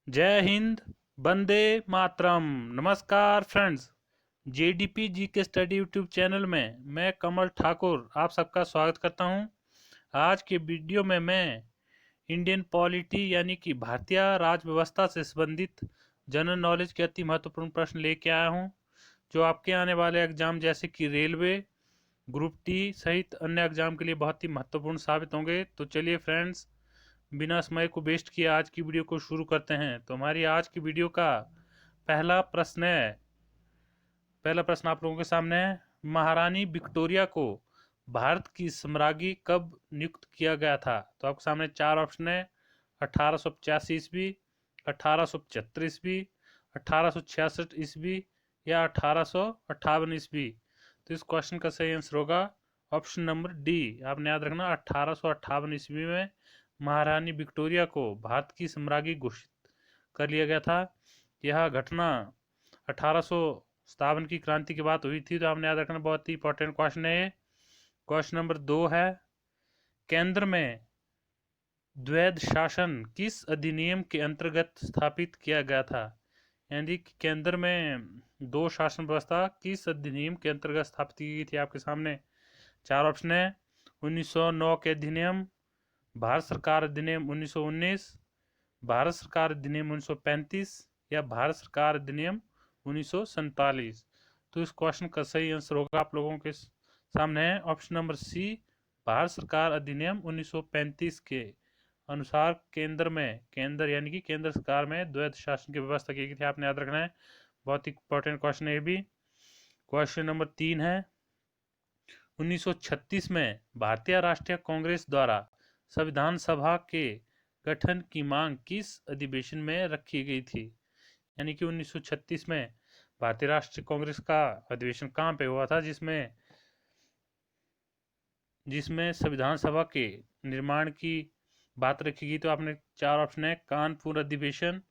जय हिंद। वंदे मातरम। नमस्कार friends, JDP जी के स्टडी यूट्यूब चैनल में मैं कमल ठाकुर आप सबका स्वागत करता हूं। आज के वीडियो में मैं इंडियन पॉलिटी यानी कि भारतीय राज व्यवस्था से संबंधित जनरल नॉलेज के अति महत्वपूर्ण प्रश्न लेके आया हूं, जो आपके आने वाले एग्जाम जैसे कि रेलवे, ग्रुप टी सहित अन्य एग्जाम के लिए बहुत ही महत्वपूर्ण साबित होंगे। तो चलिए फ्रेंड्स, बिना समय को वेस्ट किए आज की वीडियो को शुरू करते हैं। तो हमारी आज की वीडियो का पहला प्रश्न आप लोगों के सामने है। महारानी विक्टोरिया को भारत की सम्राज्ञी कब नियुक्त किया गया था? तो आपके सामने चार ऑप्शन है: 1885 ईस्वी, 1875 ईस्वी, 1866 ईस्वी या 1858 ईस्वी। तो इस क्वेश्चन का सही आंसर होगा ऑप्शन नंबर डी। आपने याद रखना, 1858 ईस्वी में महारानी विक्टोरिया को भारत की सम्राज्ञी घोषित कर लिया गया था। यह घटना 1857 की क्रांति के बाद हुई थी। तो आपने याद रखना, बहुत ही इंपॉर्टेंट क्वेश्चन है। क्वेश्चन नंबर 2 है, केंद्र में द्वैध शासन किस अधिनियम के अंतर्गत स्थापित किया गया था? यानी कि केंद्र में दो शासन व्यवस्था किस अधिनियम के अंतर्गत स्थापित की गई थी? आपके सामने चार ऑप्शन है: 1909 के अधिनियम, भारत सरकार अधिनियम 1919, भारत सरकार अधिनियम 1935 या भारत सरकार अधिनियम 1947। तो इस क्वेश्चन का सही आंसर होगा आप लोगों के सामने है ऑप्शन नंबर सी, भारत सरकार अधिनियम 1935 के अनुसार केंद्र यानी कि केंद्र सरकार में द्वैध शासन की व्यवस्था की गई थी। आपने याद रखना है, बहुत ही इंपॉर्टेंट क्वेश्चन है ये भी। क्वेश्चन नंबर 3 है, 1936 में भारतीय राष्ट्रीय कांग्रेस द्वारा संविधान सभा के गठन की मांग किस अधिवेशन में रखी गई थी? यानी कि 1936 में भारतीय राष्ट्रीय कांग्रेस का अधिवेशन कहाँ पे हुआ था जिसमें संविधान सभा के निर्माण की बात रखी गई? तो आपने चार ऑप्शन है: कानपुर अधिवेशन,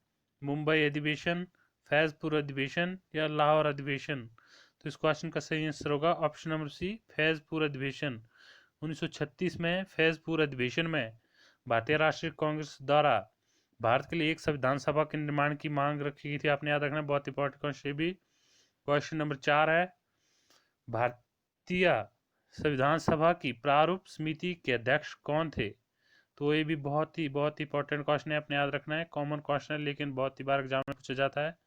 मुंबई अधिवेशन, फैजपुर अधिवेशन या लाहौर अधिवेशन। तो इस क्वेश्चन का सही आंसर होगा ऑप्शन नंबर सी, फैजपुर अधिवेशन। 1936 में फैजपुर अधिवेशन में भारतीय राष्ट्रीय कांग्रेस द्वारा भारत के लिए एक संविधान सभा के निर्माण की मांग रखी गई थी। आपने याद रखना, बहुत इंपॉर्टेंट क्वेश्चन भी। क्वेश्चन नंबर 4 है, भारतीय संविधान सभा की प्रारूप समिति के अध्यक्ष कौन थे? तो ये भी बहुत ही इंपॉर्टेंट क्वेश्चन है, आपने याद रखना है। कॉमन क्वेश्चन है लेकिन बहुत ही बार एग्जाम में पूछा जाता है।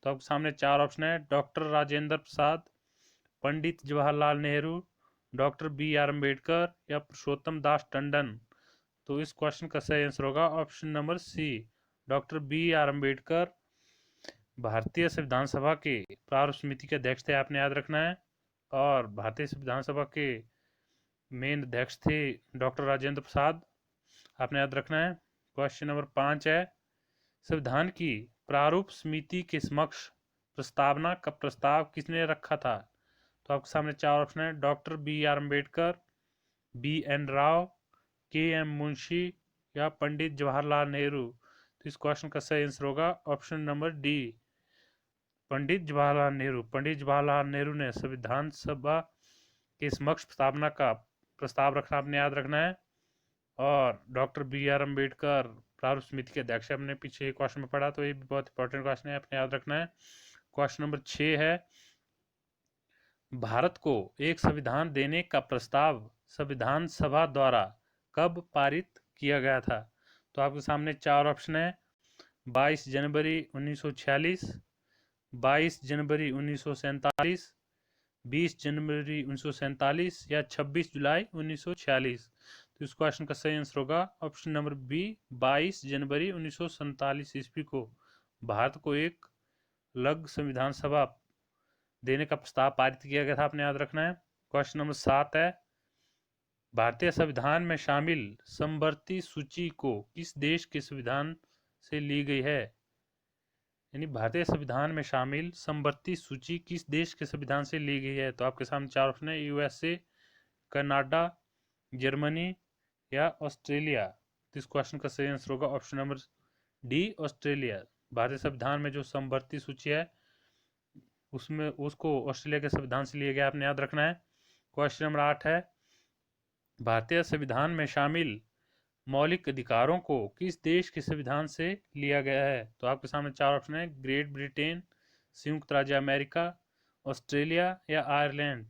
तो आपके सामने चार ऑप्शन है: doctor Rajendra Prasad, Pandit Jawaharlal Nehru, doctor B R Ambedkar या पुरुषोत्तम दास टंडन। तो इस क्वेश्चन का सही आंसर होगा option number C, doctor B R Ambedkar भारतीय संविधान सभा के प्रारूप समिति के अध्यक्ष थे। आपने याद रखना है। और भारतीय संविधान सभा के मेन अध्यक्ष थे डॉक्टर राजेंद्र प्रसाद। आपने याद रखना है। क्वेश्चन नंबर 5 है, संविधान की प्रारूप समिति के समक्ष प्रस्तावना का प्रस्ताव किसने रखा था? तो आपके सामने चार ऑप्शन है: doctor B R Ambedkar, B N Rao, K M Munshi या पंडित जवाहरलाल नेहरू। तो इस क्वेश्चन का सही आंसर होगा ऑप्शन नंबर डी, पंडित जवाहरलाल नेहरू। पंडित जवाहरलाल नेहरू ने संविधान सभा के समक्ष प्रस्तावना का प्रस्ताव रखना आपने याद रखना है। और डॉक्टर बी आर अम्बेडकर प्रारूप समिति के अध्यक्ष हमने पीछे क्वेश्चन में पढ़ा, तो ये भी बहुत इंपॉर्टेंट क्वेश्चन है, आपने याद रखना है। क्वेश्चन नंबर 6 है, भारत को एक संविधान देने का प्रस्ताव संविधान सभा द्वारा कब पारित किया गया था? तो आपके सामने चार ऑप्शन है: 22 जनवरी 1946, 22 जनवरी 1947, 20 जनवरी 1947 या 26 जुलाई 1946। तो इस क्वेश्चन का सही आंसर होगा ऑप्शन नंबर बी, 22 जनवरी 1947 ईस्वी को भारत को एक अलग संविधान सभा देने का प्रस्ताव पारित किया गया था। आपने याद रखना है। क्वेश्चन नंबर 7 है, भारतीय संविधान में शामिल समवर्ती सूची को किस देश के संविधान से ली गई है? यानी भारतीय संविधान में शामिल समवर्ती सूची किस देश के संविधान से ली गई है? तो आपके सामने चार ऑप्शन है: यूएसए, कनाडा, जर्मनी या ऑस्ट्रेलिया। तो इस क्वेश्चन का सही आंसर होगा ऑप्शन नंबर डी, ऑस्ट्रेलिया। भारतीय संविधान में जो समवर्ती सूची है उसमें उसको ऑस्ट्रेलिया के संविधान से लिया गया, आपने याद रखना है। क्वेश्चन नंबर 8 है, भारतीय संविधान में शामिल मौलिक अधिकारों को किस देश के संविधान से लिया गया है? तो आपके सामने चार ऑप्शन है, ग्रेट ब्रिटेन, संयुक्त राज्य अमेरिका, ऑस्ट्रेलिया या आयरलैंड।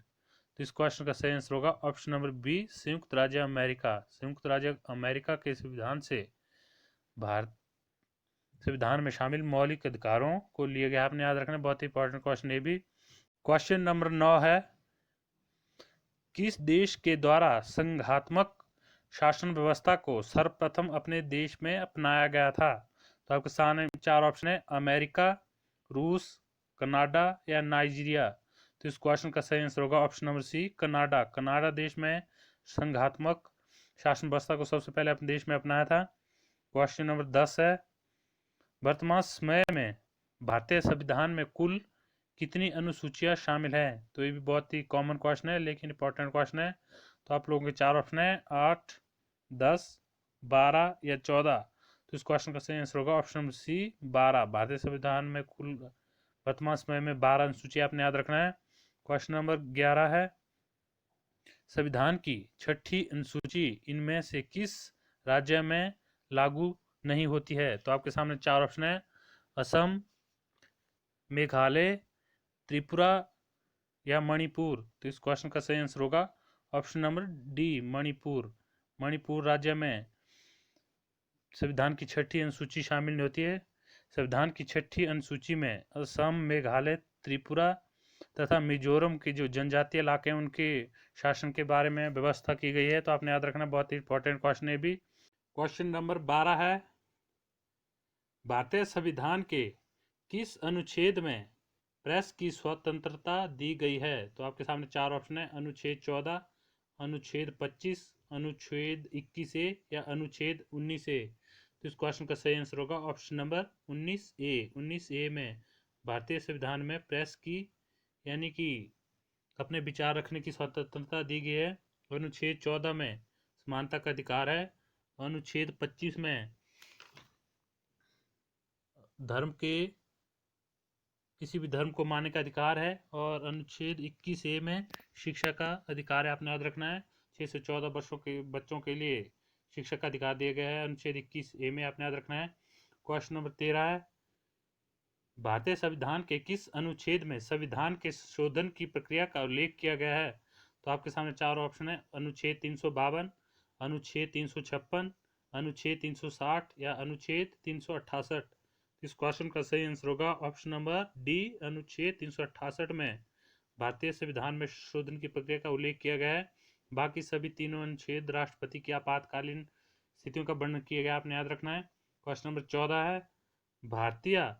तो इस क्वेश्चन का सही आंसर होगा ऑप्शन नंबर बी, संयुक्त राज्य अमेरिका। संयुक्त राज्य अमेरिका के संविधान से भारत संविधान में शामिल मौलिक अधिकारों को लिया गया। आपने याद रखना, बहुत ही इंपॉर्टेंट क्वेश्चन ये भी। क्वेश्चन नंबर 9 है, किस देश के द्वारा संघात्मक शासन व्यवस्था को सर्वप्रथम अपने देश में अपनाया गया था? तो आपके सामने चार ऑप्शन है, अमेरिका, रूस, कनाडा या नाइजीरिया। तो इस क्वेश्चन का सही आंसर होगा option number C, Canada. Canada देश में संघात्मक शासन व्यवस्था को सबसे पहले अपने देश में अपनाया था। क्वेश्चन नंबर 10 है, वर्तमान समय में भारतीय संविधान में कुल कितनी अनुसूचियां शामिल हैं? तो ये भी बहुत ही कॉमन क्वेश्चन है लेकिन इंपॉर्टेंट क्वेश्चन है। तो आप लोगों के चार ऑप्शन है, 8, 10, 12 या 14। तो इस क्वेश्चन का सही आंसर होगा ऑप्शन नंबर सी, 12। भारतीय संविधान में कुल वर्तमान समय में 12 अनुसूचियां आपने याद रखना है। क्वेश्चन नंबर 11 है, संविधान की छठी अनुसूची इनमें से किस राज्य में लागू नहीं होती है? तो आपके सामने चार ऑप्शन है, असम, मेघालय, त्रिपुरा या मणिपुर। तो इस क्वेश्चन का सही आंसर होगा option number D, Manipur. Manipur राज्य में संविधान की छठी अनुसूची शामिल नहीं होती है। संविधान की छठी अनुसूची में असम, मेघालय, त्रिपुरा तथा मिजोरम के जो जनजातीय इलाके हैं उनके शासन के बारे में व्यवस्था की गई है। तो आपने याद रखना, बहुत ही इंपॉर्टेंट क्वेश्चन है भी। क्वेश्चन नंबर 12 है, भारतीय संविधान के किस अनुच्छेद में प्रेस की स्वतंत्रता दी गई है? तो आपके सामने चार ऑप्शन है, अनुच्छेद 14, अनुच्छेद 25, अनुच्छेद 21 ए या अनुच्छेद 19 ए। तो इस क्वेश्चन का सही आंसर होगा ऑप्शन नंबर 19 ए। 19 ए में भारतीय संविधान में प्रेस की यानी कि अपने विचार रखने की स्वतंत्रता दी गई है। अनुच्छेद 14 में समानता का अधिकार है। अनुच्छेद 25 में धर्म के किसी भी धर्म को मानने का अधिकार है। और अनुच्छेद 21 ए में शिक्षा का अधिकार है, आपने याद रखना है। 6 से 14 वर्षों के बच्चों के लिए शिक्षा का अधिकार दिया गया है अनुच्छेद 21 ए में, आपने याद रखना है। क्वेश्चन नंबर 13 है, भारतीय संविधान के किस अनुच्छेद में संविधान के संशोधन की प्रक्रिया का उल्लेख किया गया है? तो आपके सामने चार ऑप्शन है, अनुच्छेद 352, अनुच्छेद 356, अनुच्छेद 360 या अनुच्छेद 368। इस क्वेश्चन का सही आंसर होगा ऑप्शन नंबर डी, अनुच्छेद 368 में भारतीय संविधान में संशोधन की प्रक्रिया का उल्लेख किया गया है। बाकी सभी तीनों अनुच्छेद राष्ट्रपति की आपातकालीन स्थितियों का वर्णन किया गया, आपने याद रखना है। क्वेश्चन नंबर 14 है, भारतीय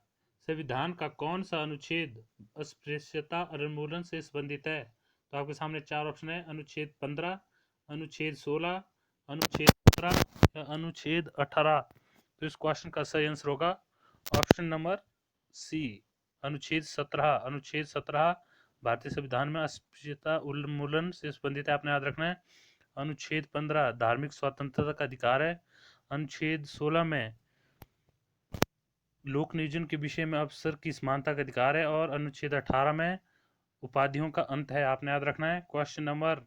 संविधान का कौन सा अनुच्छेद अस्पृश्यता उन्मूलन से संबंधित है? तो आपके सामने चार ऑप्शन है, अनुच्छेद 15, अनुच्छेद 16, अनुच्छेद 17 या अनुच्छेद 18। तो इस क्वेश्चन का सही आंसर होगा ऑप्शन नंबर सी, अनुच्छेद 17। अनुच्छेद 17 भारतीय संविधान में अस्पृश्यता उन्मूलन से संबंधित है, आपने याद रखना है। अनुच्छेद 15 धार्मिक स्वतंत्रता का अधिकार है। अनुच्छेद 16 में लोक नियोजन के विषय में अफसर की समानता का अधिकार है। और अनुच्छेद 18 में उपाधियों का अंत है, आपने याद रखना है। क्वेश्चन नंबर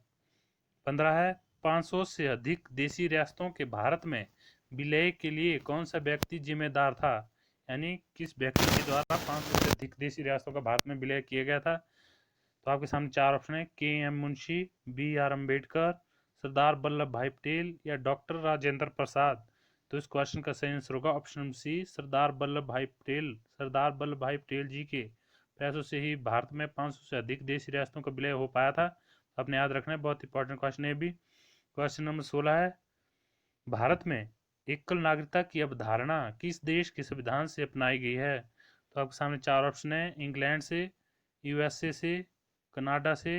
15 है, 500 से अधिक देशी रियासतों के भारत में विलय के लिए कौन सा व्यक्ति जिम्मेदार था? यानी किस व्यक्ति के द्वारा 500 से अधिक देशी रियासतों का भारत में विलय किया गया था? तो आपके सामने चार ऑप्शन है, के.एम. मुंशी, बी.आर. अम्बेडकर, सरदार वल्लभ भाई पटेल या डॉक्टर राजेंद्र प्रसाद। तो इस क्वेश्चन का सही आंसर होगा ऑप्शन नंबर सी, सरदार वल्लभ भाई पटेल। सरदार वल्लभ भाई पटेल जी के प्रयासों से ही भारत में 500 से अधिक देशी रियासतों का विलय हो पाया था। आपने याद रखना है, बहुत इंपॉर्टेंट क्वेश्चन है भी। क्वेश्चन नंबर 16 है, भारत में एकल नागरिकता की अवधारणा किस देश के संविधान से अपनाई गई है? तो आपके सामने चार ऑप्शन है, इंग्लैंड से, यूएसए से, कनाडा से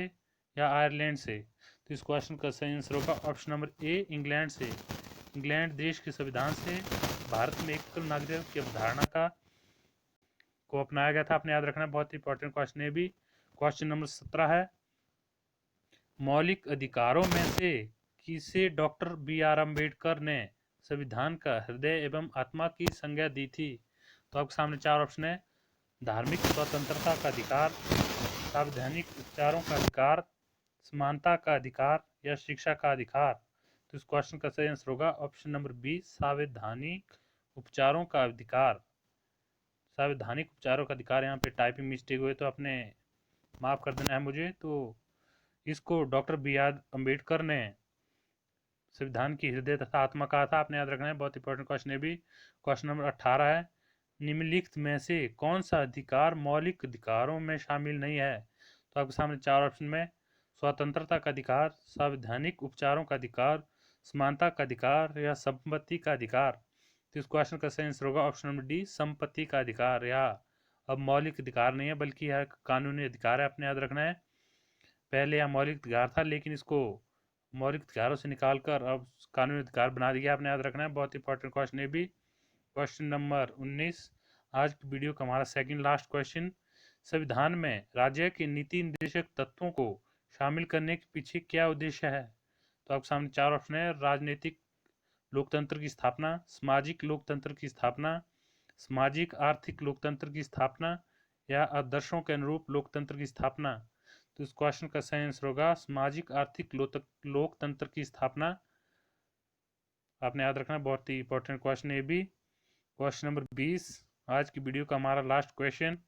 या आयरलैंड से। तो इस क्वेश्चन का सही आंसर होगा ऑप्शन नंबर ए, इंग्लैंड से। इंग्लैंड देश के संविधान से भारत में एकल नागरिकता की अवधारणा को अपनाया गया था, आपने याद रखना है, बहुत इंपॉर्टेंट क्वेश्चन है भी। क्वेश्चन नंबर 17 है, मौलिक अधिकारों में से किसे डॉक्टर बी.आर. अम्बेडकर ने संविधान का हृदय एवं आत्मा की संज्ञा दी थी? तो आपके सामने चार ऑप्शन है, धार्मिक स्वतंत्रता का अधिकार, सार्वजनिक उपचारों का अधिकार, समानता का अधिकार या शिक्षा का अधिकार। तो इस क्वेश्चन का सही आंसर होगा ऑप्शन नंबर बी, संवैधानिक उपचारों का अधिकार। संवैधानिक उपचारों का अधिकार, यहाँ पे टाइपिंग मिस्टेक हुए तो आपने माफ़ कर देना है मुझे। तो इसको डॉक्टर बी आर अम्बेडकर ने संविधान की हृदय तथा आत्मा कहा था, आपने याद रखना है, बहुत इंपॉर्टेंट क्वेश्चन है भी। क्वेश्चन नंबर 18 है, निम्नलिखित में से कौन सा अधिकार मौलिक अधिकारों में शामिल नहीं है? तो आपके सामने चार ऑप्शन में स्वतंत्रता का अधिकार, संवैधानिक उपचारों का अधिकार, समानता का अधिकार या संपत्ति का अधिकार। तो इस क्वेश्चन का सही आंसर होगा ऑप्शन नंबर डी, संपत्ति का अधिकार। यह अब मौलिक अधिकार नहीं है बल्कि यह कानूनी अधिकार है, आपने याद रखना है। पहले यह मौलिक अधिकार था लेकिन इसको मौलिक अधिकारों से निकालकर अब कानूनी अधिकार बना दिया, आपने याद रखना है, बहुत इंपॉर्टेंट क्वेश्चन है भी। क्वेश्चन नंबर 19, आज की वीडियो का हमारा सेकंड लास्ट क्वेश्चन, संविधान में राज्य के नीति निर्देशक तत्वों को शामिल करने के पीछे क्या उद्देश्य है? तो आपके सामने चार ऑप्शन है, राजनीतिक लोकतंत्र की स्थापना, सामाजिक लोकतंत्र की स्थापना, सामाजिक आर्थिक लोकतंत्र की स्थापना या आदर्शों के अनुरूप लोकतंत्र की स्थापना। तो इस क्वेश्चन का सही आंसर होगा सामाजिक आर्थिक लोकतंत्र की स्थापना, आपने याद रखना, बहुत ही इंपॉर्टेंट क्वेश्चन है भी। क्वेश्चन नंबर 20, आज की वीडियो का हमारा लास्ट क्वेश्चन,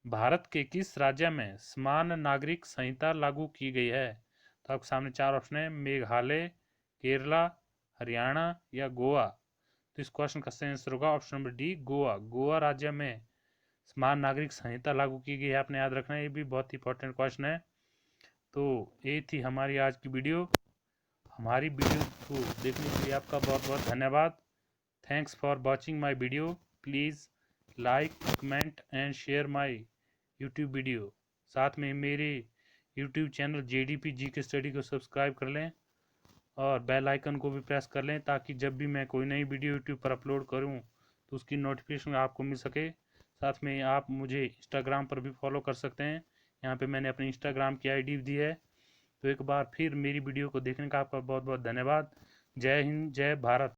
भारत के किस राज्य में समान नागरिक संहिता लागू की गई है? तो आपके सामने चार ऑप्शन है, मेघालय, केरला, हरियाणा या गोवा। तो इस क्वेश्चन का सही आंसर होगा option number D, Goa. Goa राज्य में समान नागरिक संहिता लागू की गई है, आपने याद रखना है, ये भी बहुत इंपॉर्टेंट क्वेश्चन है। तो ये थी हमारी आज की वीडियो। हमारी वीडियो को देखने के लिए आपका बहुत बहुत धन्यवाद। Thanks for watching my video. Please like, comment and share my YouTube video. साथ में मेरे YouTube channel JDP GK study को सब्सक्राइब कर लें और बेल आइकन को भी प्रेस कर लें ताकि जब भी मैं कोई नई वीडियो यूट्यूब पर अपलोड करूं तो उसकी नोटिफिकेशन आपको मिल सके। साथ में आप मुझे इंस्टाग्राम पर भी फॉलो कर सकते हैं, यहाँ पे मैंने अपनी इंस्टाग्राम की ID दी है। तो एक बार फिर मेरी वीडियो को देखने का आपका बहुत बहुत धन्यवाद। जय हिंद, जय भारत।